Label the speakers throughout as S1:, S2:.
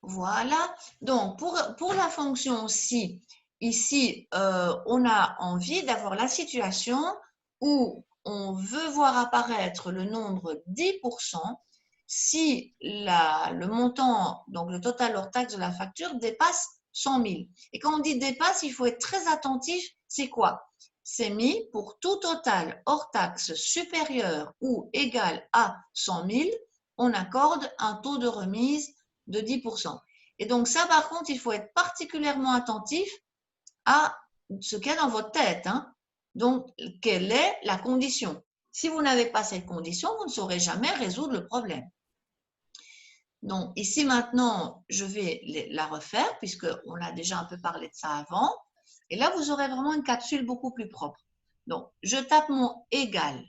S1: Voilà. Donc, pour la fonction si, ici, on a envie d'avoir la situation où on veut voir apparaître le nombre 10% si le montant, donc le total hors taxe de la facture, dépasse 100 000. Et quand on dit dépasse, il faut être très attentif. C'est quoi? C'est mis pour tout total hors taxe supérieur ou égal à 100 000, on accorde un taux de remise de 10%. Et donc ça, par contre, il faut être particulièrement attentif à ce qu'il y a dans votre tête. Hein. Donc, quelle est la condition? Si vous n'avez pas cette condition, vous ne saurez jamais résoudre le problème. Donc, ici maintenant, je vais la refaire puisqu'on a déjà un peu parlé de ça avant. Et là, vous aurez vraiment une capsule beaucoup plus propre. Donc, je tape mon égal.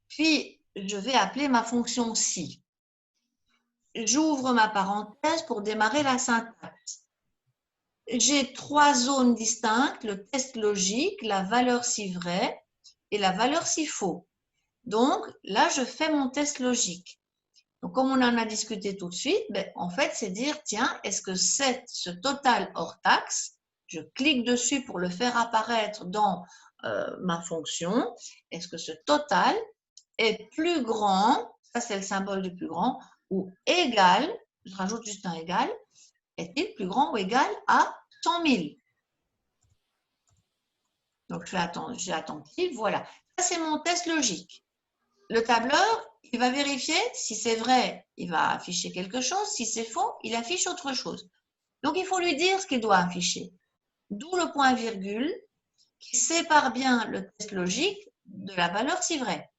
S1: Puis, je vais appeler ma fonction si. J'ouvre ma parenthèse pour démarrer la syntaxe. J'ai trois zones distinctes, le test logique, la valeur si vrai et la valeur si faux. Donc, là, je fais mon test logique. Donc, comme on en a discuté tout de suite, en fait, c'est dire, tiens, est-ce que ce total hors taxe, je clique dessus pour le faire apparaître dans ma fonction, est-ce que ce total est plus grand, ça c'est le symbole du plus grand, ou égal, je rajoute juste un égal, est-il plus grand ou égal à 100 000? Donc, je suis attentive, voilà. Ça, c'est mon test logique. Le tableur, il va vérifier si c'est vrai, il va afficher quelque chose. Si c'est faux, il affiche autre chose. Donc, il faut lui dire ce qu'il doit afficher. D'où le point virgule qui sépare bien le test logique de la valeur si vrai.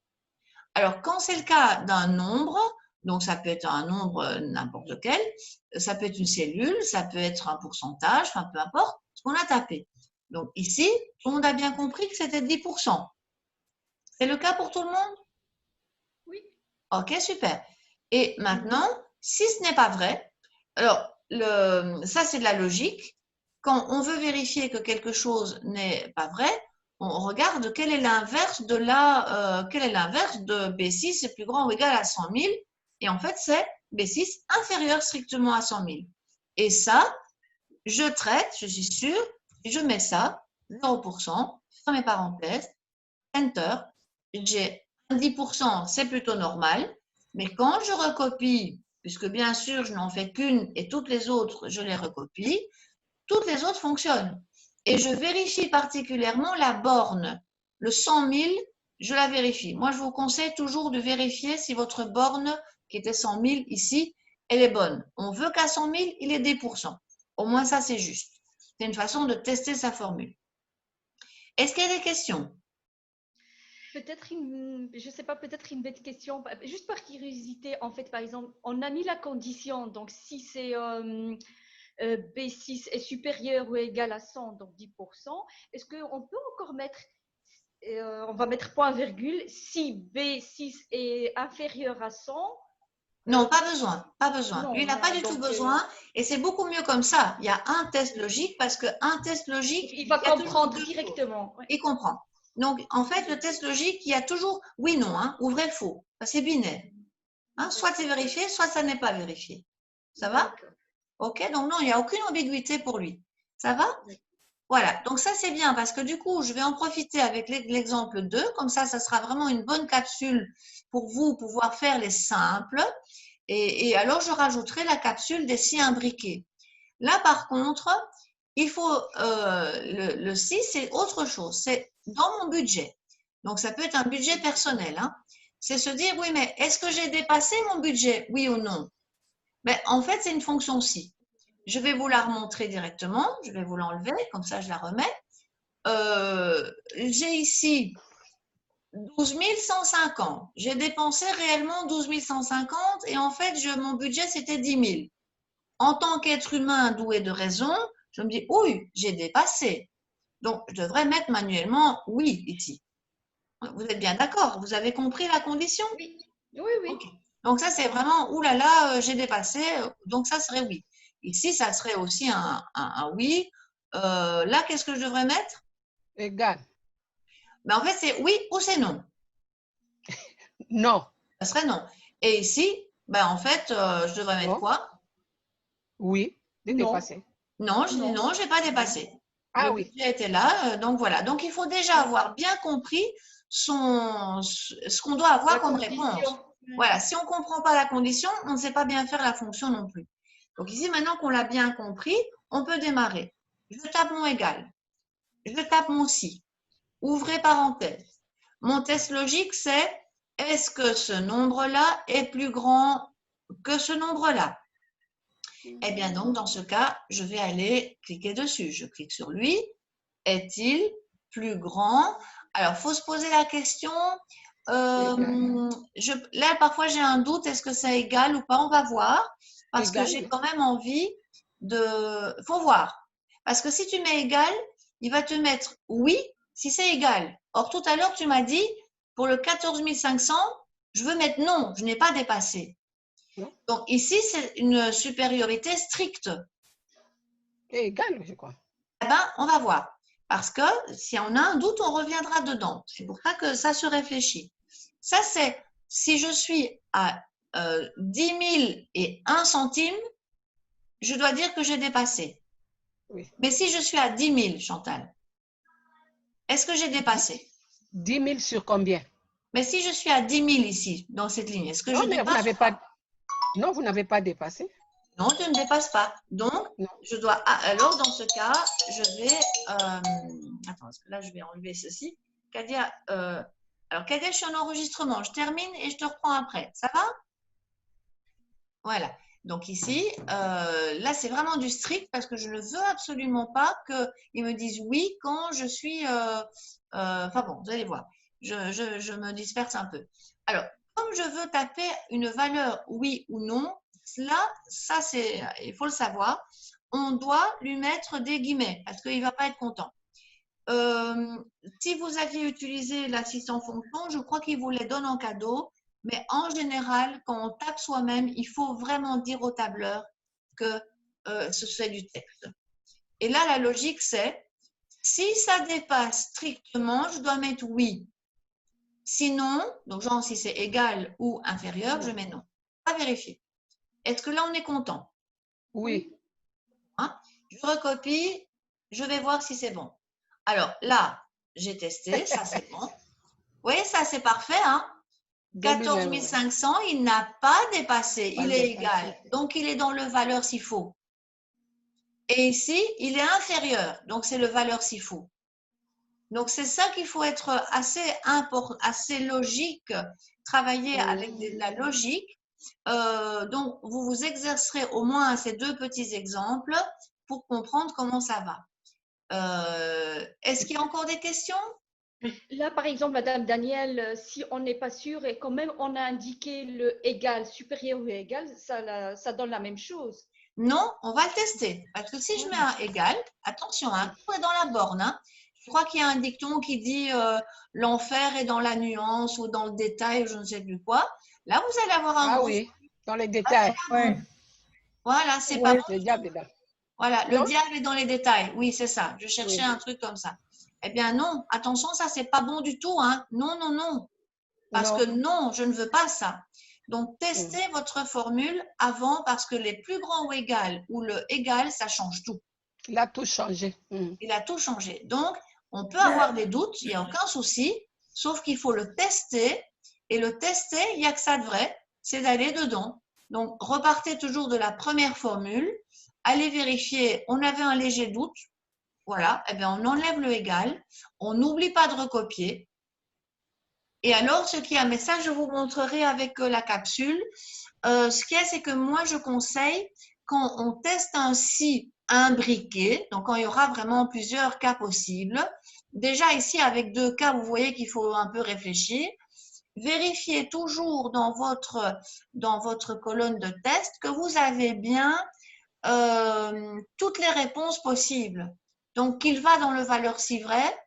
S1: Alors, quand c'est le cas d'un nombre, donc ça peut être un nombre n'importe lequel, ça peut être une cellule, ça peut être un pourcentage, enfin peu importe ce qu'on a tapé. Donc ici, tout le monde a bien compris que c'était 10%. C'est le cas pour tout le monde?
S2: Oui.
S1: Ok, super. Et maintenant, si ce n'est pas vrai, alors ça c'est de la logique. Quand on veut vérifier que quelque chose n'est pas vrai, on regarde quel est l'inverse de B6 est plus grand ou égal à 100 000. Et en fait, c'est B6 inférieur strictement à 100 000. Et ça, je traite, je suis sûre, et je mets ça, 0%, ferme mes parenthèses, Enter. J'ai un 10%, c'est plutôt normal. Mais quand je recopie, puisque bien sûr, je n'en fais qu'une et toutes les autres, je les recopie, toutes les autres fonctionnent. Et je vérifie particulièrement la borne. Le 100 000, je la vérifie. Moi, je vous conseille toujours de vérifier si votre borne, qui était 100 000 ici, elle est bonne. On veut qu'à 100 000, il est 10%. Au moins, ça, c'est juste. C'est une façon de tester sa formule. Est-ce qu'il y a des questions?
S2: Peut-être je sais pas, peut-être une bête question, juste par curiosité, en fait, par exemple, on a mis la condition, donc si c'est B6 est supérieur ou égal à 100, donc 10%, est-ce qu'on peut encore mettre, on va mettre point virgule, si B6 est inférieur à 100,
S1: Non, pas besoin, pas besoin. Lui,
S2: non,
S1: il n'a pas
S2: non,
S1: du tout
S2: donc
S1: besoin et c'est beaucoup mieux comme ça. Il y a un test logique parce qu'un test logique,
S2: il va
S1: il y a toujours
S2: comprendre
S1: deux choses.
S2: directement. Ouais.
S1: Il comprend. Donc, en fait, le test logique, il y a toujours oui, non, hein, ou vrai, faux. C'est binaire. Hein, soit c'est
S2: D'accord,
S1: vérifié, soit ça n'est pas vérifié. Ça va?
S2: d'accord,
S1: OK, donc non, il n'y a aucune ambiguïté pour lui. Ça va? Voilà, donc ça c'est bien parce que du coup, je vais en profiter avec l'exemple 2, comme ça sera vraiment une bonne capsule pour vous pouvoir faire les simples. Et alors, je rajouterai la capsule des si imbriqués. Là, par contre, il faut le si, c'est autre chose. C'est dans mon budget. Donc, ça peut être un budget personnel. Hein. C'est se dire, oui, mais est-ce que j'ai dépassé mon budget? Oui ou non? Mais en fait, c'est une fonction si. Je vais vous la remontrer directement. Je vais vous l'enlever, comme ça, je la remets. J'ai ici 12 150. J'ai dépensé réellement 12 150 et en fait, mon budget, c'était 10 000. En tant qu'être humain doué de raison, je me dis, oui, j'ai dépassé. Donc, je devrais mettre manuellement oui ici. Vous êtes bien d'accord? Vous avez compris la condition?
S2: oui, oui,
S1: Ok.
S2: oui.
S1: Donc, ça, c'est vraiment, oulala, j'ai dépassé. Donc, ça serait oui. Ici, ça serait aussi un oui. Là, qu'est-ce que je devrais mettre?
S3: Égal.
S1: Ben, en fait, c'est oui ou c'est non.
S3: Non.
S1: Ça serait non. Et ici, ben, en fait, je devrais mettre
S3: Non.
S1: quoi?
S3: Oui, de
S2: Non.
S3: dépasser.
S1: Non, je dis
S2: Non.
S1: non, je n'ai pas dépassé.
S3: Ah
S1: Le
S3: oui.
S1: budget était là, donc voilà. Donc il faut déjà avoir bien compris ce qu'on doit avoir
S2: La
S1: comme
S2: condition.
S1: réponse. Voilà, si on ne comprend pas la condition, on ne sait pas bien faire la fonction non plus. Donc ici, maintenant qu'on l'a bien compris, on peut démarrer. Je tape mon égal. Je tape mon si. Ouvrez parenthèse. Mon test logique, c'est est-ce que ce nombre-là est plus grand que ce nombre-là? Eh bien, donc, dans ce cas, je vais aller cliquer dessus. Je clique sur lui. Est-il plus grand? Alors, il faut se poser la question. Là, parfois, j'ai un doute. Est-ce que c'est égal ou pas? On va voir. Parce que
S3: Égal,
S1: j'ai
S3: oui.
S1: quand même envie de… faut voir. Parce que si tu mets égal, il va te mettre oui si c'est égal. Or, tout à l'heure, tu m'as dit, pour le 14 500, je veux mettre non, je n'ai pas dépassé.
S3: Non.
S1: Donc, ici, c'est une supériorité stricte.
S3: Égal, je crois.
S1: Eh ben, on va voir. Parce que si on a un doute, on reviendra dedans. C'est pour ça que ça se réfléchit. Ça, c'est si je suis à 10 000 et 1 centime, je dois dire que j'ai dépassé.
S3: Oui.
S1: Mais si je suis à 10 000, Chantal, est-ce que j'ai dépassé?
S3: 10 000 sur combien?
S1: Mais si je suis à 10 000 ici, dans cette ligne, est-ce que
S3: Non,
S1: je
S3: mais vous
S1: dépasse
S3: n'avez
S1: ou pas?
S3: pas. Non, vous n'avez pas dépassé.
S1: Non, tu ne dépasses pas. Donc,
S3: Non.
S1: je dois… alors, dans ce cas, je vais… attends, parce que là, je vais enlever ceci. Kadia, alors, Kadia, je suis en enregistrement. Je termine et je te reprends après. Ça va? Voilà. Donc, ici, là, c'est vraiment du strict parce que je ne veux absolument pas qu'ils me disent oui quand je suis… enfin bon, vous allez voir. Je me disperse un peu. Alors, comme je veux taper une valeur oui ou non, là, ça, c'est… il faut le savoir. On doit lui mettre des guillemets parce qu'il ne va pas être content. Si vous aviez utilisé l'assistant fonction, je crois qu'il vous les donne en cadeau. Mais en général, quand on tape soi-même, il faut vraiment dire au tableur que c'est du texte. Et là, la logique, c'est si ça dépasse strictement, je dois mettre oui. Sinon, donc genre si c'est égal ou inférieur, je mets non. On va vérifier. Est-ce que là, on est content?
S3: Oui.
S1: Hein? Je recopie, je vais voir si c'est bon. Alors là, j'ai testé, ça c'est bon. Oui, ça c'est parfait. Hein? 14 500, il n'a pas dépassé, il est égal. Donc, il est dans le valeur s'il faut. Et ici, il est inférieur, donc c'est le valeur s'il faut. Donc, c'est ça qu'il faut être assez logique, travailler avec de la logique. Donc, vous vous exercerez au moins à ces deux petits exemples pour comprendre comment ça va. Est-ce qu'il y a encore des questions?
S2: Là, par exemple, Madame Danielle, si on n'est pas sûr et quand même on a indiqué le égal, supérieur ou égal, ça donne la même chose.
S1: Non, on va le tester. Parce que si je mets un égal, attention, hein, tout est dans la borne. Hein. Je crois qu'il y a un dicton qui dit l'enfer est dans la nuance ou dans le détail, je ne sais plus quoi. Là, vous allez avoir un
S3: Ah
S1: gros…
S3: oui, dans les détails.
S1: Bon. Voilà, c'est pas bon.
S3: Le diable est là.
S1: Voilà,
S3: Non?
S1: le diable est dans les détails. Oui, c'est ça. Je cherchais un truc comme ça. Eh bien non, attention, ça, c'est pas bon du tout. Hein. Non, non, non. Parce que non, je ne veux pas ça. Donc, testez votre formule avant parce que les plus grands ou égal ou le égal, ça change tout.
S3: Il a tout changé.
S1: Il a tout changé. Donc, on peut avoir des doutes, il n'y a aucun souci, sauf qu'il faut le tester. Et le tester, il n'y a que ça de vrai, c'est d'aller dedans. Donc, repartez toujours de la première formule, allez vérifier, on avait un léger doute, voilà, eh bien, on enlève le égal, on n'oublie pas de recopier. Et alors, ce qui est, mais ça, je vous montrerai avec la capsule. Ce qu'il y a, c'est que moi, je conseille, quand on teste un si imbriqué, donc quand il y aura vraiment plusieurs cas possibles, déjà ici, avec deux cas, vous voyez qu'il faut un peu réfléchir. Vérifiez toujours dans votre colonne de test que vous avez bien toutes les réponses possibles. Donc, qu'il va dans le valeur si vrai,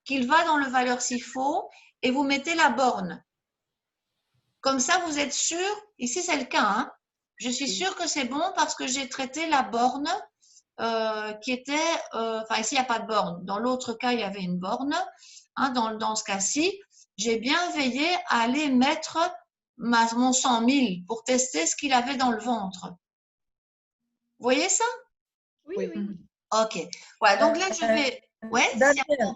S1: qu'il va dans le valeur si faux, et vous mettez la borne. Comme ça, vous êtes sûr, ici c'est le cas, hein, je suis sûre que c'est bon parce que j'ai traité la borne qui était, enfin ici il n'y a pas de borne, dans l'autre cas il y avait une borne, hein, dans ce cas-ci, j'ai bien veillé à aller mettre mon 100 000 pour tester ce qu'il avait dans le ventre. Vous voyez ça?
S2: Oui,
S3: Oui.
S2: oui.
S1: Ok. Voilà, donc là, je vais… Ouais,
S4: Daniel,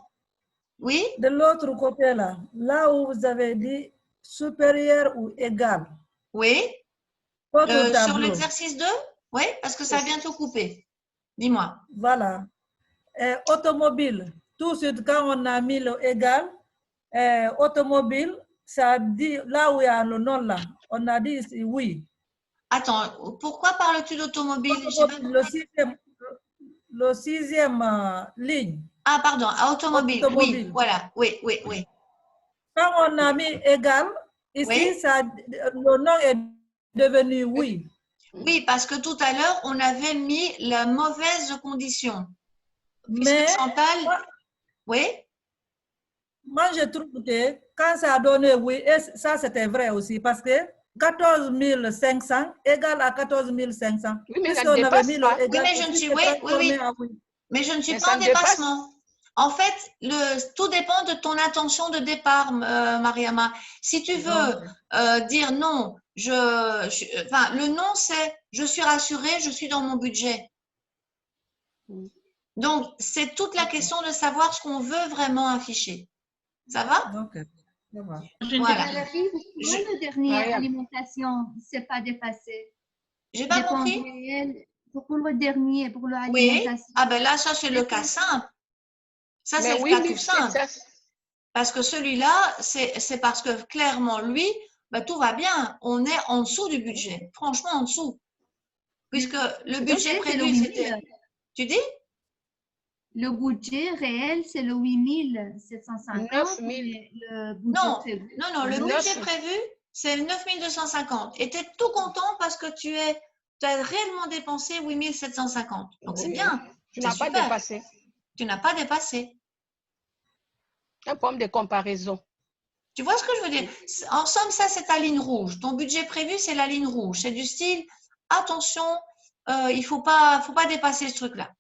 S1: oui,
S4: de l'autre côté là où vous avez dit supérieur ou égal,
S1: oui.
S4: votre
S1: Sur
S4: tableau,
S1: l'exercice 2? Oui, parce que ça a bientôt coupé. Dis-moi.
S4: voilà. Automobile, tout de suite quand on a mis le égal, automobile, ça dit, là où il y a le nom là, on a dit ici, oui.
S1: Attends, pourquoi parles-tu d'automobile? J'ai pas
S4: Automobile,
S1: compris.
S4: le sixième ligne.
S1: Ah, pardon, automobile. Oui,
S4: Automobile.
S1: voilà. Oui, oui, oui.
S4: Quand on a mis égal, ici,
S1: Oui.
S4: le nom est devenu oui.
S1: Oui, parce que tout à l'heure, on avait mis la mauvaise condition. Puisque
S4: Mais
S1: Chantal… Oui,
S4: moi, je trouve que quand ça a donné oui, et ça c'était vrai aussi, parce que 14 500 égale à 14 500.
S3: Oui, mais ça ne
S4: Puisqu'on avait
S3: dépasse
S4: mis
S3: pas.
S4: le égal,
S1: mais je ne suis…
S4: c'est
S1: Oui, oui,
S4: transformé
S1: oui.
S4: en oui.
S1: Mais je ne suis
S3: Mais
S1: pas
S3: ça
S1: en
S3: ne dépasse.
S1: dépassement. En fait, tout dépend de ton intention de départ, Mariama. Si tu veux dire non, enfin, le non, c'est je suis rassurée, je suis dans mon budget. Donc, c'est toute la question de savoir ce qu'on veut vraiment afficher. Ça va?
S4: Donc, ça va.
S1: Voilà.
S5: Valérie, pourquoi le dernier
S3: Mariam.
S5: alimentation ne s'est pas dépassé?
S1: J'ai pas
S5: Dépenses
S1: compris?
S5: réelles, pour le dernier, pour
S1: Oui.
S5: l'alimentation.
S1: Ah ben là, ça, c'est le cas simple. Ça, c'est
S3: Mais
S1: le
S3: oui,
S1: cas
S3: mais
S1: tout simple. Parce que celui-là, c'est parce que clairement, lui, ben, tout va bien. On est en dessous du budget. Franchement, en dessous. Puisque le budget
S5: c'est le
S1: prévu,
S5: 8
S1: c'était…
S5: 000.
S1: Tu dis?
S5: Le budget réel, c'est le 8 750.
S3: 9 000.
S5: Mais le budget
S1: Non,
S5: prévu.
S1: non, le budget prévu, c'est 9 250. Et tu es tout content parce que tu as réellement dépensé 8 750. Donc, c'est
S3: Oui.
S1: bien.
S3: Tu
S1: C'est
S3: n'as pas
S1: super.
S3: dépassé.
S1: Tu n'as pas dépassé.
S3: Un problème de comparaison.
S1: Tu vois ce que je veux dire? En somme, ça, c'est ta ligne rouge. Ton budget prévu, c'est la ligne rouge. C'est du style, attention, il ne faut pas dépasser ce truc-là.